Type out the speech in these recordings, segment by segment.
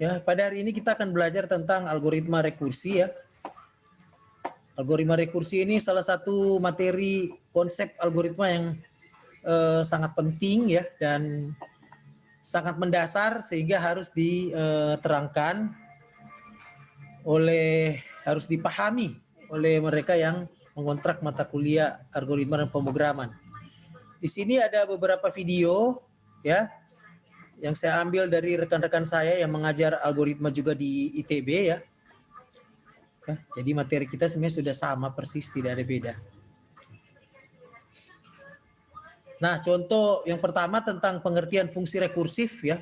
Ya, pada hari ini kita akan belajar tentang algoritma rekursi ya. Algoritma rekursi ini salah satu materi konsep algoritma yang sangat penting ya dan sangat mendasar sehingga harus diterangkan harus dipahami oleh mereka yang mengontrak mata kuliah algoritma dan pemrograman. Di sini ada beberapa video ya yang saya ambil dari rekan-rekan saya yang mengajar algoritma juga di ITB ya. Jadi materi kita sebenarnya sudah sama persis, tidak ada beda. Nah, contoh yang pertama tentang pengertian fungsi rekursif ya.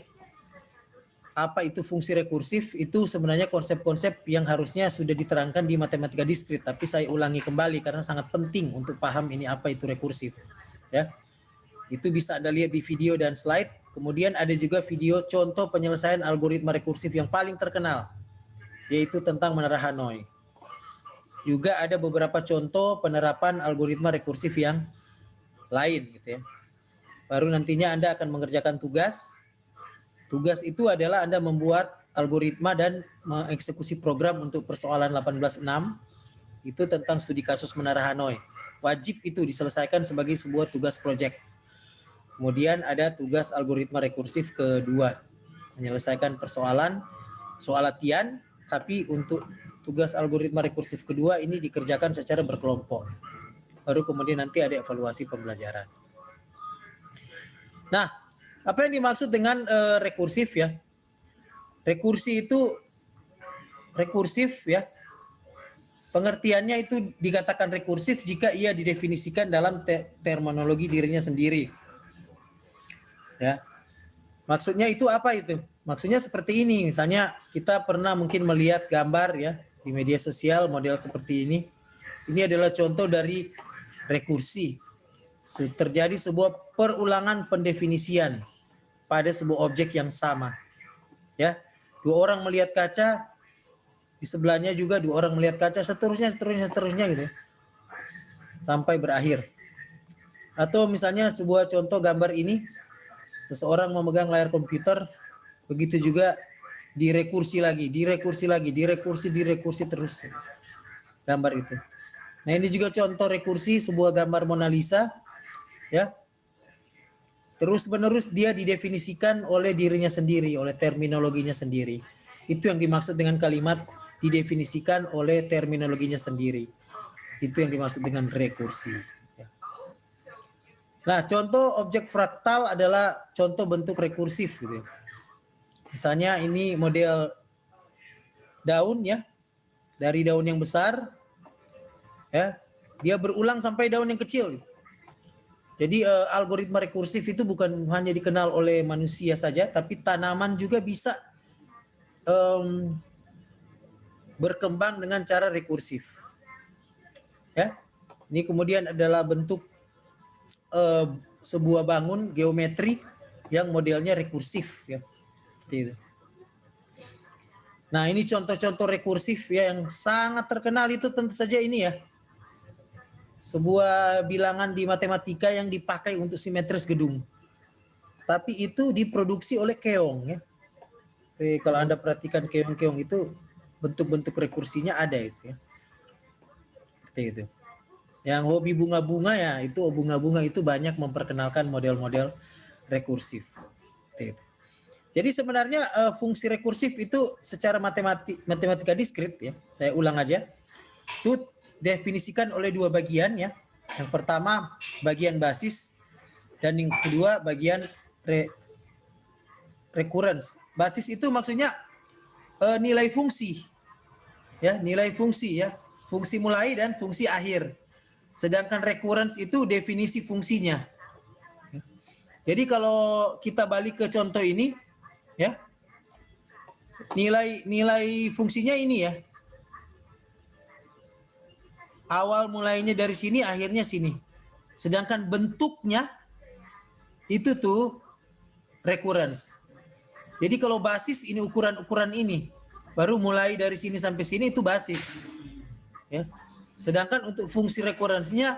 Apa itu fungsi rekursif? Itu sebenarnya konsep-konsep yang harusnya sudah diterangkan di matematika diskrit, tapi saya ulangi kembali karena sangat penting untuk paham ini apa itu rekursif ya. Itu bisa Anda lihat di video dan slide. Kemudian ada juga video contoh penyelesaian algoritma rekursif yang paling terkenal, yaitu tentang menara Hanoi. Juga ada beberapa contoh penerapan algoritma rekursif yang lain gitu ya. Baru nantinya Anda akan mengerjakan tugas. Tugas itu adalah Anda membuat algoritma dan mengeksekusi program untuk persoalan 18.6. Itu tentang studi kasus menara Hanoi. Wajib itu diselesaikan sebagai sebuah tugas proyek. Kemudian ada tugas algoritma rekursif kedua, menyelesaikan persoalan soal latihan, tapi untuk tugas algoritma rekursif kedua ini dikerjakan secara berkelompok. Baru kemudian nanti ada evaluasi pembelajaran. Nah, apa yang dimaksud dengan rekursif ya? Rekursif ya. Pengertiannya itu dikatakan rekursif jika ia didefinisikan dalam terminologi dirinya sendiri. Ya. Maksudnya itu apa itu? Maksudnya seperti ini, misalnya kita pernah mungkin melihat gambar ya di media sosial model seperti ini. Ini adalah contoh dari rekursi. Terjadi sebuah perulangan pendefinisian pada sebuah objek yang sama. Ya. Dua orang melihat kaca, di sebelahnya juga dua orang melihat kaca, seterusnya gitu. Sampai berakhir. Atau misalnya sebuah contoh gambar ini, seseorang memegang layar komputer, begitu juga direkursi terus gambar itu. Nah, ini juga contoh rekursi sebuah gambar Mona Lisa ya. Terus menerus dia didefinisikan oleh dirinya sendiri, oleh terminologinya sendiri. Itu yang dimaksud dengan kalimat didefinisikan oleh terminologinya sendiri. Itu yang dimaksud dengan rekursi. Nah, contoh objek fraktal adalah contoh bentuk rekursif gitu. Misalnya ini model daun ya. Dari daun yang besar ya, dia berulang sampai daun yang kecil gitu. Jadi algoritma rekursif itu bukan hanya dikenal oleh manusia saja, tapi tanaman juga bisa berkembang dengan cara rekursif. Ya. Ini kemudian adalah bentuk sebuah bangun geometri yang modelnya rekursif ya. Seperti itu. Nah, ini contoh-contoh rekursif ya yang sangat terkenal itu tentu saja ini ya. Sebuah bilangan di matematika yang dipakai untuk simetris gedung. Tapi itu diproduksi oleh keong ya. Kalau Anda perhatikan keong-keong itu bentuk-bentuk rekursinya ada itu ya. Seperti itu. Yang hobi bunga-bunga ya, itu bunga-bunga itu banyak memperkenalkan model-model rekursif. Seperti itu. Jadi sebenarnya fungsi rekursif itu secara matematika diskrit ya. Saya ulang aja. Itu definisikan oleh dua bagian ya. Yang pertama bagian basis dan yang kedua bagian recurrence. Basis itu maksudnya nilai fungsi. Ya, nilai fungsi ya. Fungsi mulai dan fungsi akhir. Sedangkan recurrence itu definisi fungsinya. Jadi kalau kita balik ke contoh ini ya. Nilai fungsinya ini ya. Awal mulainya dari sini, akhirnya sini. Sedangkan bentuknya itu tuh recurrence. Jadi kalau basis ini ukuran ini. Baru mulai dari sini sampai sini itu basis. Ya. Sedangkan untuk fungsi recurrence-nya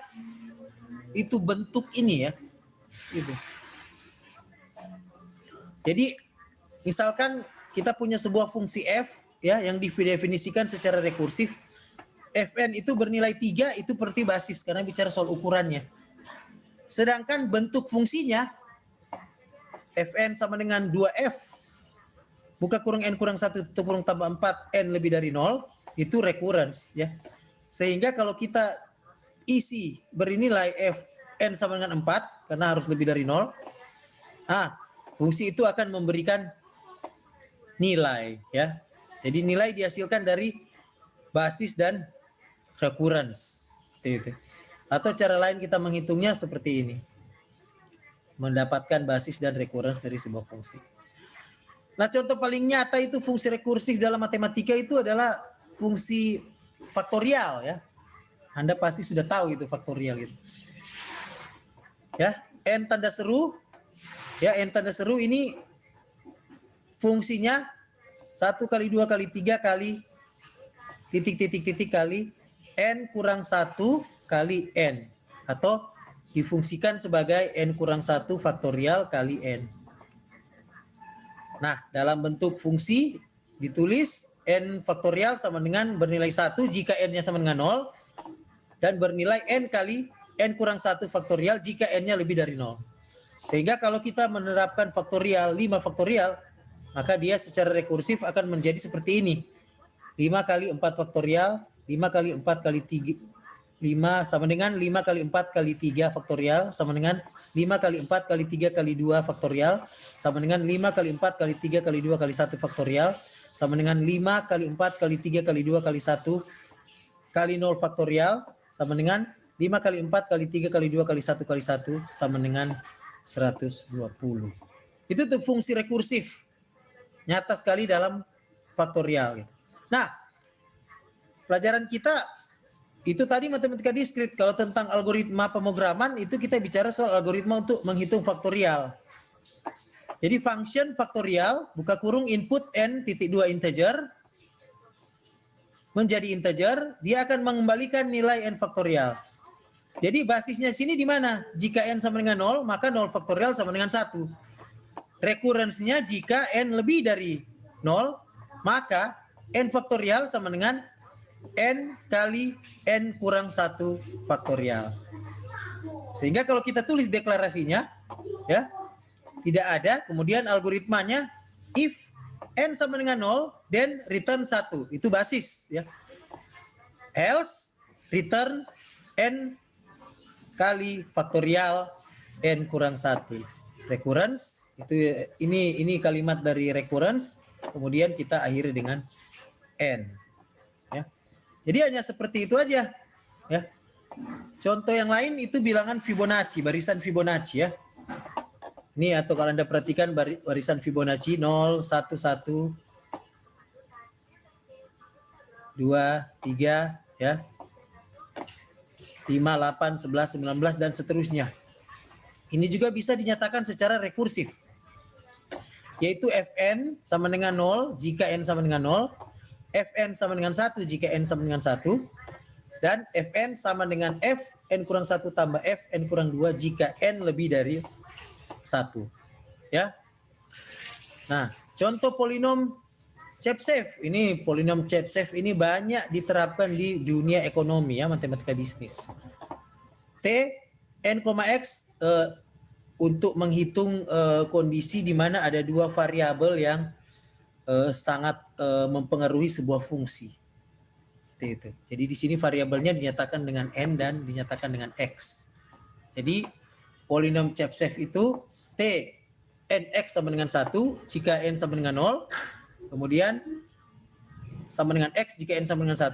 itu bentuk ini ya. Gitu. Jadi misalkan kita punya sebuah fungsi f ya yang didefinisikan secara rekursif. Fn itu bernilai 3 itu berarti basis karena bicara soal ukurannya. Sedangkan bentuk fungsinya Fn sama dengan 2f buka kurung n kurang 1 tutup kurung tambah 4 n lebih dari 0 itu recurrence ya. Sehingga kalau kita isi bernilai Fn sama dengan 4 karena harus lebih dari 0. Fungsi itu akan memberikan nilai ya. Jadi nilai dihasilkan dari basis dan recurrence. Itu. Atau cara lain kita menghitungnya seperti ini. Mendapatkan basis dan recurrence dari sebuah fungsi. Nah, contoh paling nyata itu fungsi rekursif dalam matematika itu adalah fungsi faktorial ya. Anda pasti sudah tahu itu faktorial gitu. Ya, n tanda seru. Ya, n tanda seru ini fungsinya 1 kali 2 kali 3 kali titik kali n kurang 1 kali n. Atau difungsikan sebagai n kurang 1 faktorial kali n. Nah, dalam bentuk fungsi ditulis n faktorial sama dengan bernilai 1 jika n-nya sama dengan 0 dan bernilai n kali n kurang 1 faktorial jika n-nya lebih dari 0. Sehingga kalau kita menerapkan faktorial 5 faktorial, maka dia secara rekursif akan menjadi seperti ini. 5 kali 4 faktorial, 5 kali 4 kali 3 5 sama dengan 5 kali 4 kali 3 faktorial sama dengan 5 kali 4 kali 3 kali 2 faktorial sama dengan 5 kali 4 kali 3 kali 2 kali 1 faktorial sama dengan 5 kali 4 kali 3 kali 2 kali 1 kali 0 faktorial sama dengan 5 kali 4 kali 3 kali 2 kali 1 kali 1 sama dengan 120. Itu tuh fungsi rekursif. Nyata sekali dalam faktorial. Nah, pelajaran kita itu tadi matematika diskrit. Kalau tentang algoritma pemrograman itu kita bicara soal algoritma untuk menghitung faktorial. Jadi function faktorial buka kurung input n titik 2 integer menjadi integer, dia akan mengembalikan nilai n faktorial. Jadi basisnya sini di mana? Jika n sama dengan 0, maka 0 faktorial sama dengan 1. Recurrence-nya jika n lebih dari 0, maka n faktorial sama dengan n kali n kurang 1 faktorial. Sehingga kalau kita tulis deklarasinya, ya, tidak ada, kemudian algoritmanya if n sama dengan 0, then return 1. Itu basis, ya. Else return n kali faktorial n kurang 1. Recurrence itu ini kalimat dari recurrence, kemudian kita akhiri dengan n. Ya. Jadi hanya seperti itu aja, ya. Contoh yang lain itu bilangan Fibonacci, barisan Fibonacci ya. Ini atau kalau Anda perhatikan barisan Fibonacci 0, 1, 1, 2, 3 ya. 5, 8, 11, 19 dan seterusnya. Ini juga bisa dinyatakan secara rekursif. Yaitu Fn sama dengan 0 jika n sama dengan 0. Fn sama dengan 1 jika n sama dengan 1. Dan Fn sama dengan f n kurang 1 tambah f n kurang 2 jika n lebih dari 1. Ya. Nah, contoh polinom Chebyshev. Ini polinom Chebyshev ini banyak diterapkan di dunia ekonomi ya, matematika bisnis. T n, x untuk menghitung kondisi di mana ada dua variabel yang sangat mempengaruhi sebuah fungsi. Seperti itu. Jadi di sini variabelnya dinyatakan dengan n dan dinyatakan dengan x. Jadi polinom Chebyshev itu t nx sama dengan 1 jika n sama dengan 0, kemudian sama dengan x jika n sama dengan 1,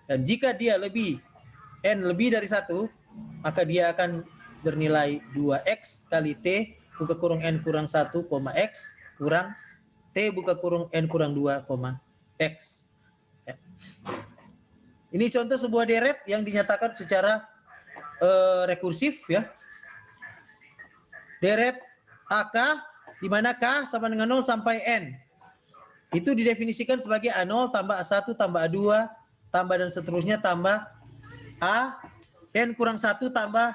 dan jika dia n lebih dari 1, maka dia akan bernilai 2x kali t buka kurung n kurang 1, x kurang t buka kurung n kurang 2, x. Ya. Ini contoh sebuah deret yang dinyatakan secara rekursif ya. Deret AK di mana K sama dengan 0 sampai N. Itu didefinisikan sebagai A0 tambah A1 tambah A2 tambah dan seterusnya tambah A N kurang 1 tambah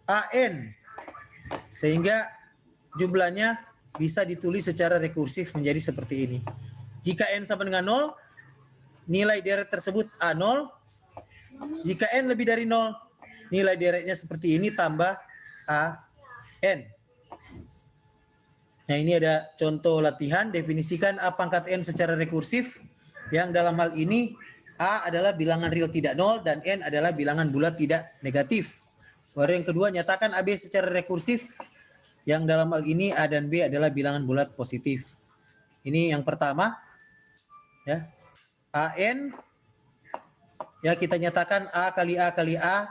AN. Sehingga jumlahnya bisa ditulis secara rekursif menjadi seperti ini. Jika n sama dengan 0, nilai deret tersebut A0. Jika n lebih dari 0, nilai deretnya seperti ini tambah AN. Nah, ini ada contoh latihan. Definisikan A pangkat n secara rekursif, yang dalam hal ini A adalah bilangan real tidak 0 dan n adalah bilangan bulat tidak negatif. Baru yang kedua, nyatakan AB secara rekursif, yang dalam hal ini A dan B adalah bilangan bulat positif. Ini yang pertama, ya. AN, ya, kita nyatakan A kali A kali A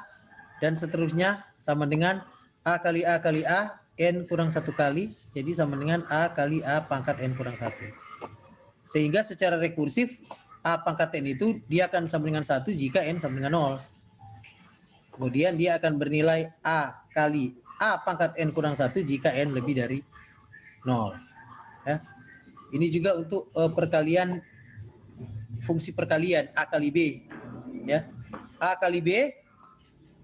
dan seterusnya sama dengan A kali A kali A, N kurang 1 kali, jadi sama dengan A kali A pangkat N kurang 1. Sehingga secara rekursif A pangkat N itu dia akan sama dengan 1 jika N sama dengan 0. Kemudian dia akan bernilai A kali A pangkat N kurang 1 jika N lebih dari 0. Ya. Ini juga untuk perkalian, fungsi perkalian A kali B. Ya. A kali B,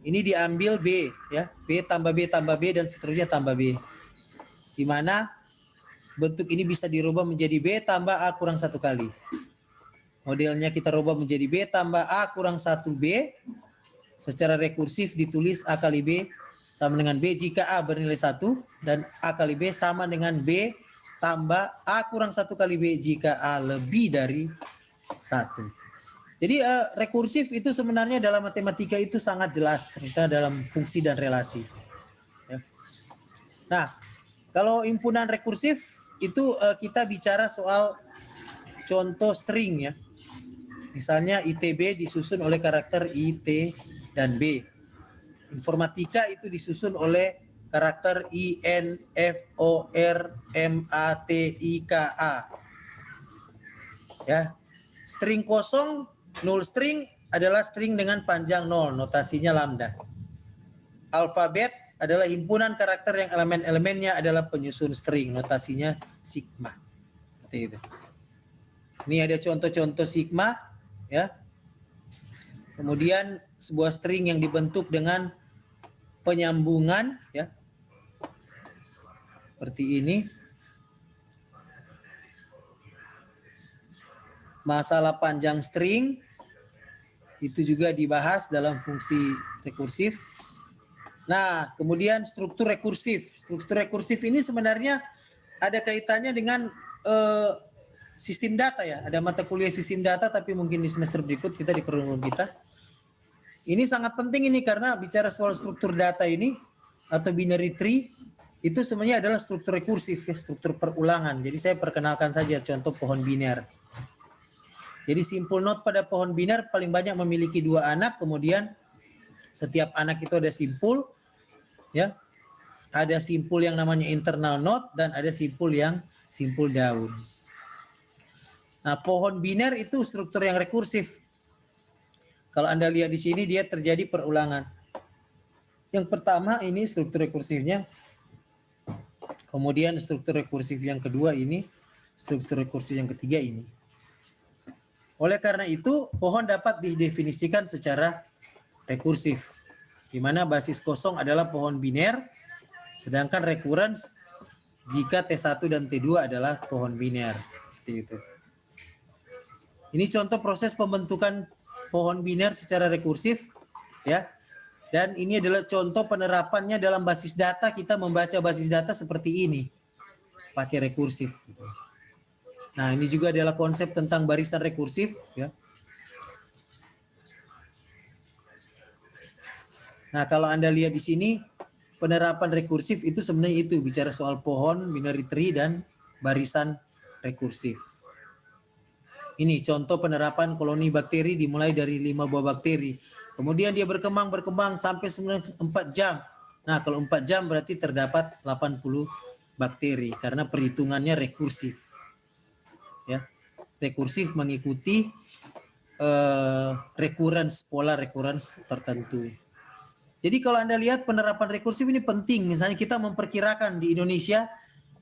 ini diambil B, ya, B tambah B dan seterusnya tambah B. Di mana bentuk ini bisa dirubah menjadi B tambah A kurang 1 kali. Modelnya kita rubah menjadi B tambah A kurang 1B. Secara rekursif ditulis A kali B sama dengan B jika A bernilai 1 dan A kali B sama dengan B tambah A kurang 1 kali B jika A lebih dari 1. Jadi rekursif itu sebenarnya dalam matematika itu sangat jelas ternyata dalam fungsi dan relasi. Ya. Nah, kalau himpunan rekursif itu kita bicara soal contoh string, ya. Misalnya ITB disusun oleh karakter IT dan B. Informatika itu disusun oleh karakter IN, FOR, MATIKA. Ya. String kosong, null string adalah string dengan panjang 0, notasinya lambda. Alfabet adalah himpunan karakter yang elemen-elemennya adalah penyusun string, notasinya sigma. Seperti itu. Ini ada contoh-contoh sigma, ya. Kemudian sebuah string yang dibentuk dengan penyambungan, ya. Seperti ini. Masalah panjang string itu juga dibahas dalam fungsi rekursif. Nah, kemudian struktur rekursif. Struktur rekursif ini sebenarnya ada kaitannya dengan sistem data, ya. Ada mata kuliah sistem data, tapi mungkin di semester berikut kita di kurikulum kita. Ini sangat penting ini karena bicara soal struktur data ini atau binary tree itu sebenarnya adalah struktur rekursif, ya, struktur perulangan. Jadi saya perkenalkan saja contoh pohon biner. Jadi simpul node pada pohon biner paling banyak memiliki 2 anak, kemudian setiap anak itu ada simpul, ya. Ada simpul yang namanya internal node dan ada simpul yang simpul daun. Nah, pohon biner itu struktur yang rekursif. Kalau Anda lihat di sini dia terjadi perulangan. Yang pertama ini struktur rekursifnya. Kemudian struktur rekursif yang kedua ini, struktur rekursif yang ketiga ini. Oleh karena itu, pohon dapat didefinisikan secara rekursif, di mana basis kosong adalah pohon biner, sedangkan recurrence jika T1 dan T2 adalah pohon biner. Seperti itu. Ini contoh proses pembentukan pohon biner secara rekursif, ya. Dan ini adalah contoh penerapannya dalam basis data. Kita membaca basis data seperti ini, pakai rekursif. Nah, ini juga adalah konsep tentang barisan rekursif, ya. Nah, kalau Anda lihat di sini, penerapan rekursif itu sebenarnya itu bicara soal pohon, binary tree, dan barisan rekursif. Ini contoh penerapan koloni bakteri dimulai dari 5 buah bakteri. Kemudian dia berkembang sampai 4 jam. Nah, kalau 4 jam berarti terdapat 80 bakteri karena perhitungannya rekursif. Ya. Rekursif mengikuti pola recurrence tertentu. Jadi kalau Anda lihat penerapan rekursif ini penting. Misalnya kita memperkirakan di Indonesia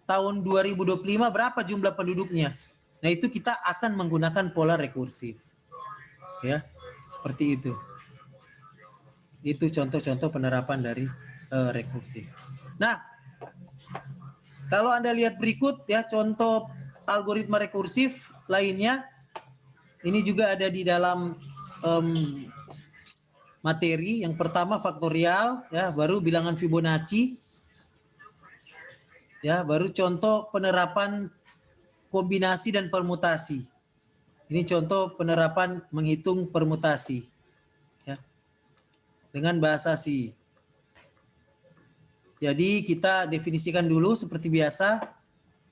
tahun 2025 berapa jumlah penduduknya. Nah, itu kita akan menggunakan pola rekursif. Ya, seperti itu. Itu contoh-contoh penerapan dari rekursif. Nah, Kalau Anda lihat berikut ya, contoh algoritma rekursif lainnya, ini juga ada di dalam materi. Yang pertama faktorial, ya, baru bilangan Fibonacci, ya, baru contoh penerapan kombinasi dan permutasi. Ini contoh penerapan menghitung permutasi, ya, dengan bahasa C. Jadi kita definisikan dulu seperti biasa,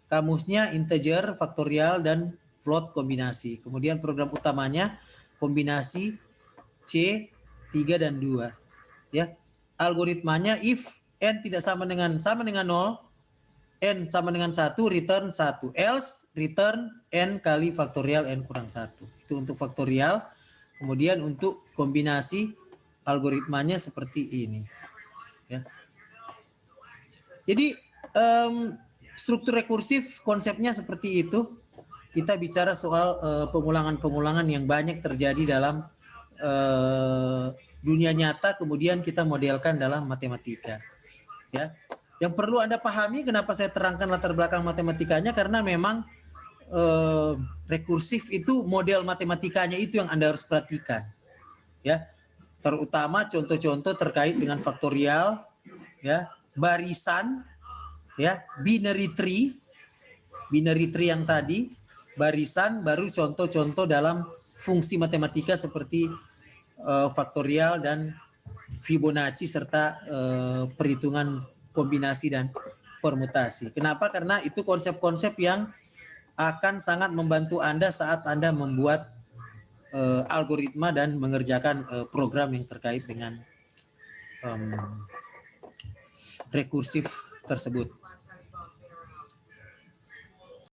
kamusnya integer, faktorial, dan float kombinasi. Kemudian program utamanya kombinasi C, 3 dan 2. Ya. Algoritmanya if n tidak sama dengan 0, n sama dengan 1, return 1. Else return n kali faktorial n kurang 1. Itu untuk faktorial. Kemudian untuk kombinasi algoritmanya seperti ini. Ya. Jadi struktur rekursif konsepnya seperti itu. Kita bicara soal pengulangan-pengulangan yang banyak terjadi dalam dunia nyata, kemudian kita modelkan dalam matematika. Ya, yang perlu Anda pahami kenapa saya terangkan latar belakang matematikanya, karena memang rekursif itu model matematikanya itu yang Anda harus perhatikan. Ya, terutama contoh-contoh terkait dengan faktorial, ya, barisan, ya, binary tree yang tadi, barisan, baru contoh-contoh dalam fungsi matematika seperti faktorial dan Fibonacci serta perhitungan kombinasi dan permutasi. Kenapa? Karena itu konsep-konsep yang akan sangat membantu Anda saat Anda membuat algoritma dan mengerjakan program yang terkait dengan rekursif tersebut.